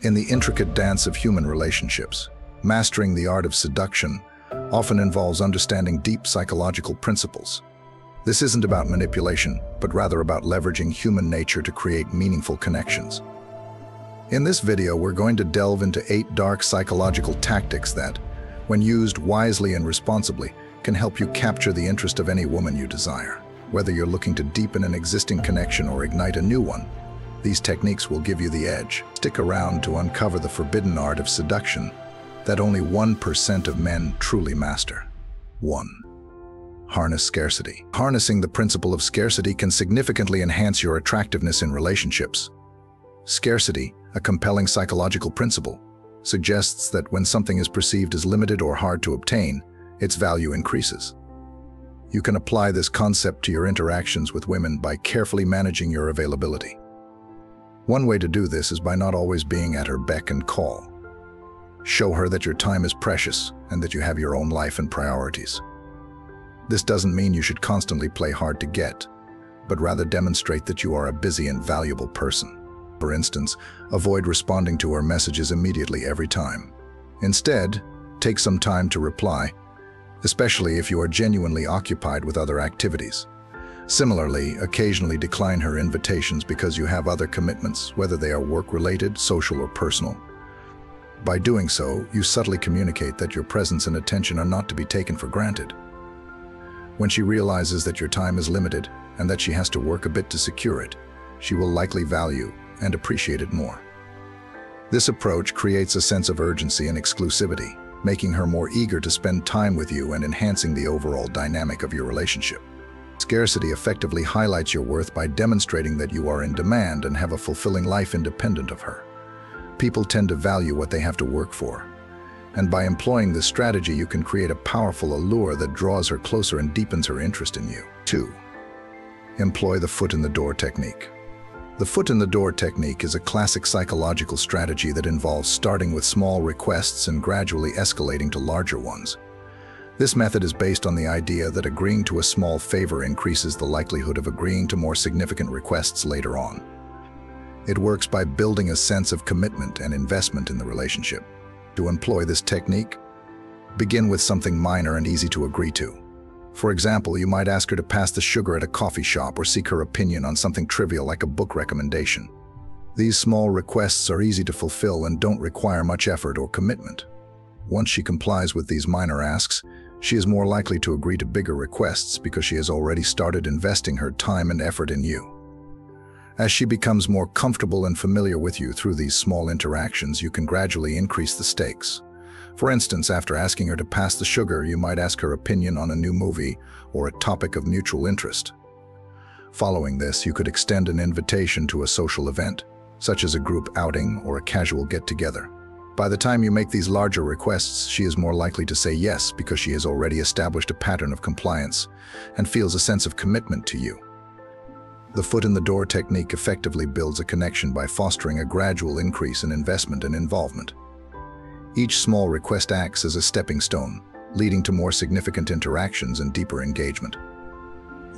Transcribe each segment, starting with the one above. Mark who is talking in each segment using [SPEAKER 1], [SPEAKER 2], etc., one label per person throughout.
[SPEAKER 1] In the intricate dance of human relationships, mastering the art of seduction often involves understanding deep psychological principles. This isn't about manipulation, but rather about leveraging human nature to create meaningful connections. In this video, we're going to delve into 8 dark psychological tactics that, when used wisely and responsibly, can help you capture the interest of any woman you desire. Whether you're looking to deepen an existing connection or ignite a new one, these techniques will give you the edge. Stick around to uncover the forbidden art of seduction that only 1% of men truly master. 1. Harness scarcity. Harnessing the principle of scarcity can significantly enhance your attractiveness in relationships. Scarcity, a compelling psychological principle, suggests that when something is perceived as limited or hard to obtain, its value increases. You can apply this concept to your interactions with women by carefully managing your availability. One way to do this is by not always being at her beck and call. Show her that your time is precious and that you have your own life and priorities. This doesn't mean you should constantly play hard to get, but rather demonstrate that you are a busy and valuable person. For instance, avoid responding to her messages immediately every time. Instead, take some time to reply, especially if you are genuinely occupied with other activities. Similarly, occasionally decline her invitations because you have other commitments, whether they are work-related, social, or personal. By doing so, you subtly communicate that your presence and attention are not to be taken for granted. When she realizes that your time is limited and that she has to work a bit to secure it, she will likely value and appreciate it more. This approach creates a sense of urgency and exclusivity, making her more eager to spend time with you and enhancing the overall dynamic of your relationship. Scarcity effectively highlights your worth by demonstrating that you are in demand and have a fulfilling life independent of her. People tend to value what they have to work for, and by employing this strategy, you can create a powerful allure that draws her closer and deepens her interest in you. 2. Employ the foot in the door technique. The foot in the door technique is a classic psychological strategy that involves starting with small requests and gradually escalating to larger ones. This method is based on the idea that agreeing to a small favor increases the likelihood of agreeing to more significant requests later on. It works by building a sense of commitment and investment in the relationship. To employ this technique, begin with something minor and easy to agree to. For example, you might ask her to pass the sugar at a coffee shop or seek her opinion on something trivial like a book recommendation. These small requests are easy to fulfill and don't require much effort or commitment. Once she complies with these minor asks, she is more likely to agree to bigger requests because she has already started investing her time and effort in you. As she becomes more comfortable and familiar with you through these small interactions, you can gradually increase the stakes. For instance, after asking her to pass the sugar, you might ask her opinion on a new movie or a topic of mutual interest. Following this, you could extend an invitation to a social event, such as a group outing or a casual get-together. By the time you make these larger requests, she is more likely to say yes because she has already established a pattern of compliance and feels a sense of commitment to you. The foot in the door technique effectively builds a connection by fostering a gradual increase in investment and involvement. Each small request acts as a stepping stone, leading to more significant interactions and deeper engagement.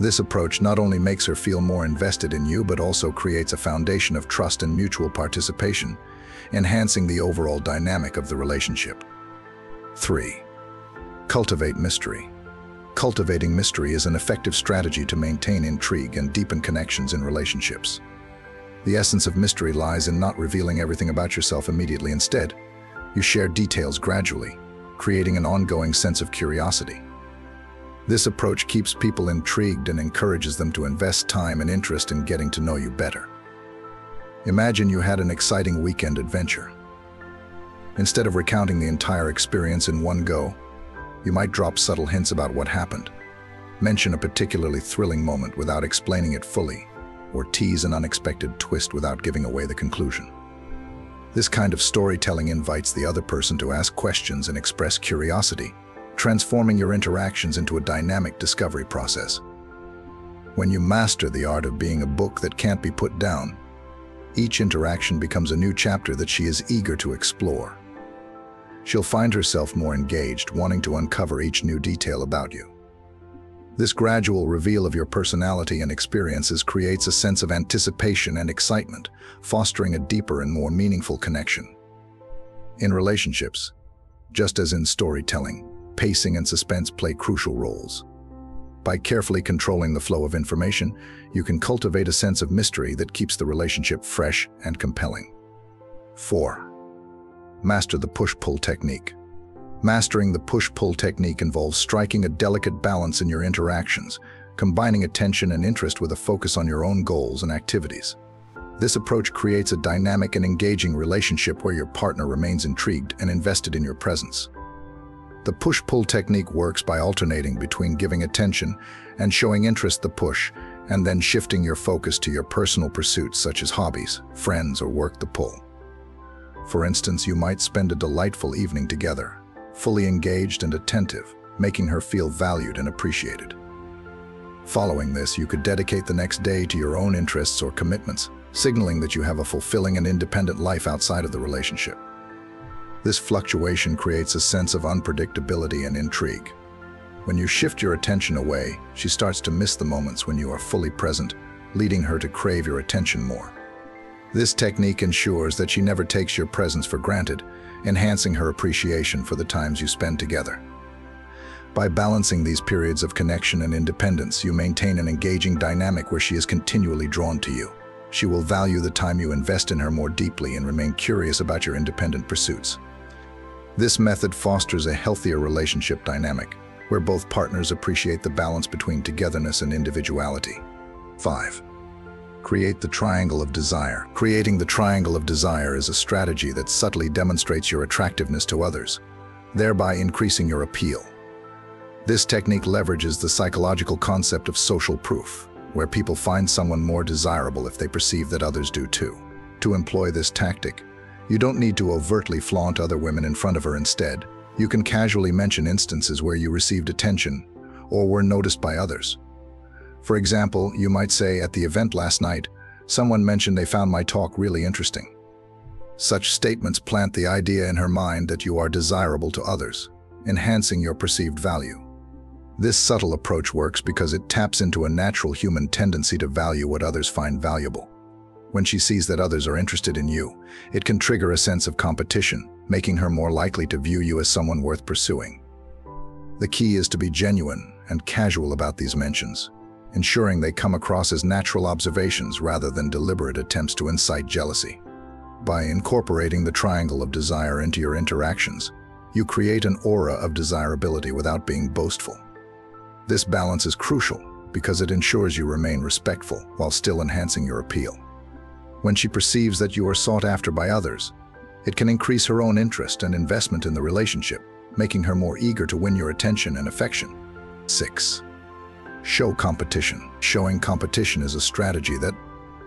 [SPEAKER 1] This approach not only makes her feel more invested in you, but also creates a foundation of trust and mutual participation, enhancing the overall dynamic of the relationship. 3. Cultivate mystery. Cultivating mystery is an effective strategy to maintain intrigue and deepen connections in relationships. The essence of mystery lies in not revealing everything about yourself immediately. Instead, you share details gradually, creating an ongoing sense of curiosity. This approach keeps people intrigued and encourages them to invest time and interest in getting to know you better. Imagine you had an exciting weekend adventure. Instead of recounting the entire experience in one go, you might drop subtle hints about what happened. Mention a particularly thrilling moment without explaining it fully, or tease an unexpected twist without giving away the conclusion. This kind of storytelling invites the other person to ask questions and express curiosity, transforming your interactions into a dynamic discovery process. When you master the art of being a book that can't be put down, each interaction becomes a new chapter that she is eager to explore. She'll find herself more engaged, wanting to uncover each new detail about you. This gradual reveal of your personality and experiences creates a sense of anticipation and excitement, fostering a deeper and more meaningful connection. In relationships, just as in storytelling, pacing and suspense play crucial roles. By carefully controlling the flow of information, you can cultivate a sense of mystery that keeps the relationship fresh and compelling. 4. Master the push-pull technique. Mastering the push-pull technique involves striking a delicate balance in your interactions, combining attention and interest with a focus on your own goals and activities. This approach creates a dynamic and engaging relationship where your partner remains intrigued and invested in your presence. The push-pull technique works by alternating between giving attention and showing interest, the push, and then shifting your focus to your personal pursuits such as hobbies, friends, or work, the pull. For instance, you might spend a delightful evening together, fully engaged and attentive, making her feel valued and appreciated. Following this, you could dedicate the next day to your own interests or commitments, signaling that you have a fulfilling and independent life outside of the relationship. This fluctuation creates a sense of unpredictability and intrigue. When you shift your attention away, she starts to miss the moments when you are fully present, leading her to crave your attention more. This technique ensures that she never takes your presence for granted, enhancing her appreciation for the times you spend together. By balancing these periods of connection and independence, you maintain an engaging dynamic where she is continually drawn to you. She will value the time you invest in her more deeply and remain curious about your independent pursuits. This method fosters a healthier relationship dynamic, where both partners appreciate the balance between togetherness and individuality. 5. Create the triangle of desire. Creating the triangle of desire is a strategy that subtly demonstrates your attractiveness to others, thereby increasing your appeal. This technique leverages the psychological concept of social proof, where people find someone more desirable if they perceive that others do too. To employ this tactic, you don't need to overtly flaunt other women in front of her. Instead, you can casually mention instances where you received attention or were noticed by others. For example, you might say, "At the event last night, someone mentioned they found my talk really interesting." Such statements plant the idea in her mind that you are desirable to others, enhancing your perceived value. This subtle approach works because it taps into a natural human tendency to value what others find valuable. When she sees that others are interested in you, it can trigger a sense of competition, making her more likely to view you as someone worth pursuing. The key is to be genuine and casual about these mentions, ensuring they come across as natural observations rather than deliberate attempts to incite jealousy. By incorporating the triangle of desire into your interactions, you create an aura of desirability without being boastful. This balance is crucial because it ensures you remain respectful while still enhancing your appeal. When she perceives that you are sought after by others, it can increase her own interest and investment in the relationship, making her more eager to win your attention and affection. 6. Show competition. Showing competition is a strategy that,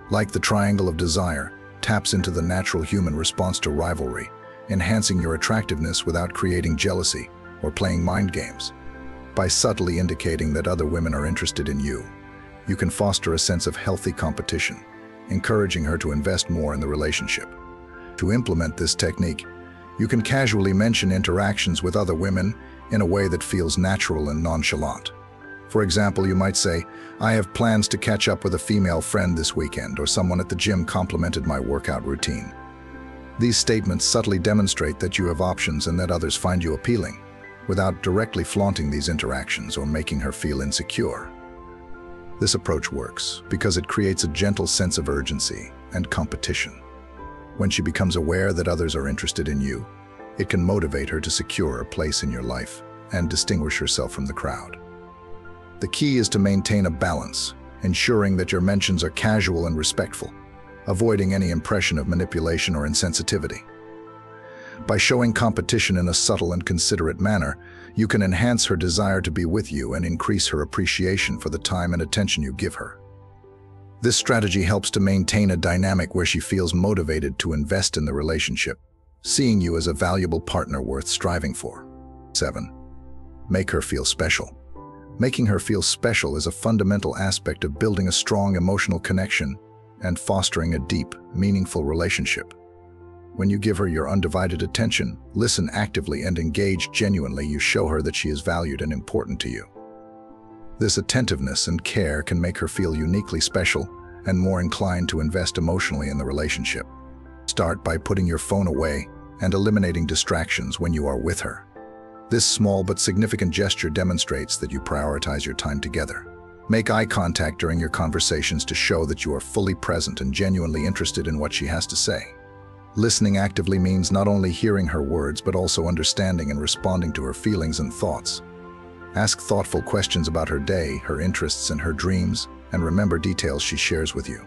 [SPEAKER 1] like the triangle of desire, taps into the natural human response to rivalry, enhancing your attractiveness without creating jealousy or playing mind games. By subtly indicating that other women are interested in you, you can foster a sense of healthy competition, encouraging her to invest more in the relationship. To implement this technique, you can casually mention interactions with other women in a way that feels natural and nonchalant. For example, you might say, "I have plans to catch up with a female friend this weekend," or "Someone at the gym complimented my workout routine." These statements subtly demonstrate that you have options and that others find you appealing, without directly flaunting these interactions or making her feel insecure. This approach works because it creates a gentle sense of urgency and competition. When she becomes aware that others are interested in you, it can motivate her to secure a place in your life and distinguish herself from the crowd. The key is to maintain a balance, ensuring that your mentions are casual and respectful, avoiding any impression of manipulation or insensitivity. By showing competition in a subtle and considerate manner, you can enhance her desire to be with you and increase her appreciation for the time and attention you give her. This strategy helps to maintain a dynamic where she feels motivated to invest in the relationship, seeing you as a valuable partner worth striving for. 7. Make her feel special. Making her feel special is a fundamental aspect of building a strong emotional connection and fostering a deep, meaningful relationship. When you give her your undivided attention, listen actively, and engage genuinely, you show her that she is valued and important to you. This attentiveness and care can make her feel uniquely special and more inclined to invest emotionally in the relationship. Start by putting your phone away and eliminating distractions when you are with her. This small but significant gesture demonstrates that you prioritize your time together. Make eye contact during your conversations to show that you are fully present and genuinely interested in what she has to say. Listening actively means not only hearing her words, but also understanding and responding to her feelings and thoughts. Ask thoughtful questions about her day, her interests, and her dreams, and remember details she shares with you.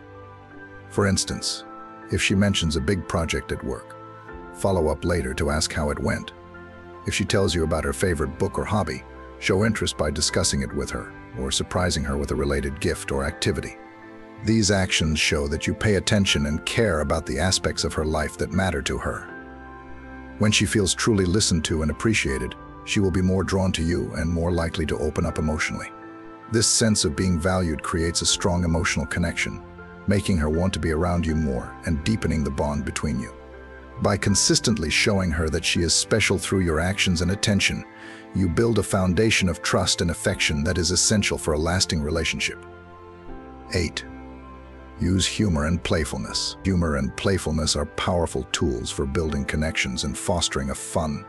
[SPEAKER 1] For instance, if she mentions a big project at work, follow up later to ask how it went. If she tells you about her favorite book or hobby, show interest by discussing it with her or surprising her with a related gift or activity. These actions show that you pay attention and care about the aspects of her life that matter to her. When she feels truly listened to and appreciated, she will be more drawn to you and more likely to open up emotionally. This sense of being valued creates a strong emotional connection, making her want to be around you more and deepening the bond between you. By consistently showing her that she is special through your actions and attention, you build a foundation of trust and affection that is essential for a lasting relationship. 8. Use humor and playfulness. Humor and playfulness are powerful tools for building connections and fostering a fun,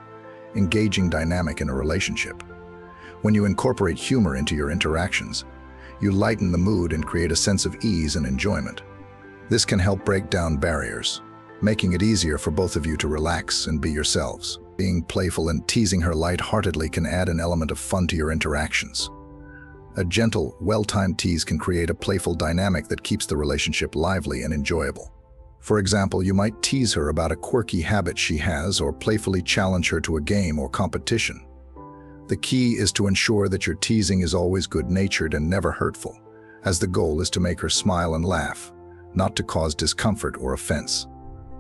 [SPEAKER 1] engaging dynamic in a relationship. When you incorporate humor into your interactions, you lighten the mood and create a sense of ease and enjoyment. This can help break down barriers, making it easier for both of you to relax and be yourselves. Being playful and teasing her lightheartedly can add an element of fun to your interactions. A gentle, well-timed tease can create a playful dynamic that keeps the relationship lively and enjoyable. For example, you might tease her about a quirky habit she has or playfully challenge her to a game or competition. The key is to ensure that your teasing is always good-natured and never hurtful, as the goal is to make her smile and laugh, not to cause discomfort or offense.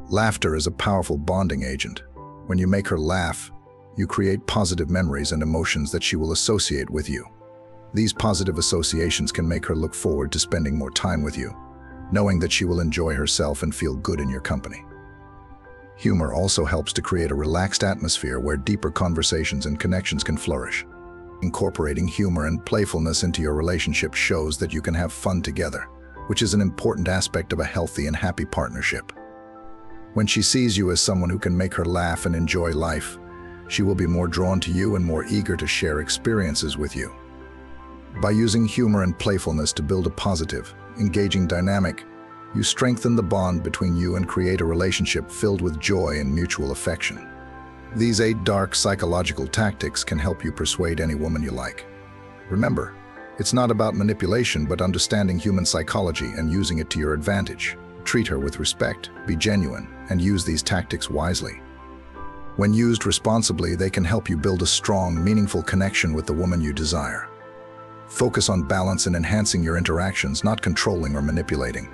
[SPEAKER 1] Laughter is a powerful bonding agent. When you make her laugh, you create positive memories and emotions that she will associate with you. These positive associations can make her look forward to spending more time with you, knowing that she will enjoy herself and feel good in your company. Humor also helps to create a relaxed atmosphere where deeper conversations and connections can flourish. Incorporating humor and playfulness into your relationship shows that you can have fun together, which is an important aspect of a healthy and happy partnership. When she sees you as someone who can make her laugh and enjoy life, she will be more drawn to you and more eager to share experiences with you. By using humor and playfulness to build a positive, engaging dynamic, you strengthen the bond between you and create a relationship filled with joy and mutual affection. These 8 dark psychological tactics can help you persuade any woman you like. Remember, it's not about manipulation, but understanding human psychology and using it to your advantage. Treat her with respect, be genuine, and use these tactics wisely. When used responsibly, they can help you build a strong, meaningful connection with the woman you desire. Focus on balance and enhancing your interactions, not controlling or manipulating.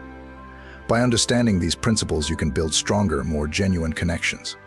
[SPEAKER 1] By understanding these principles, you can build stronger, more genuine connections.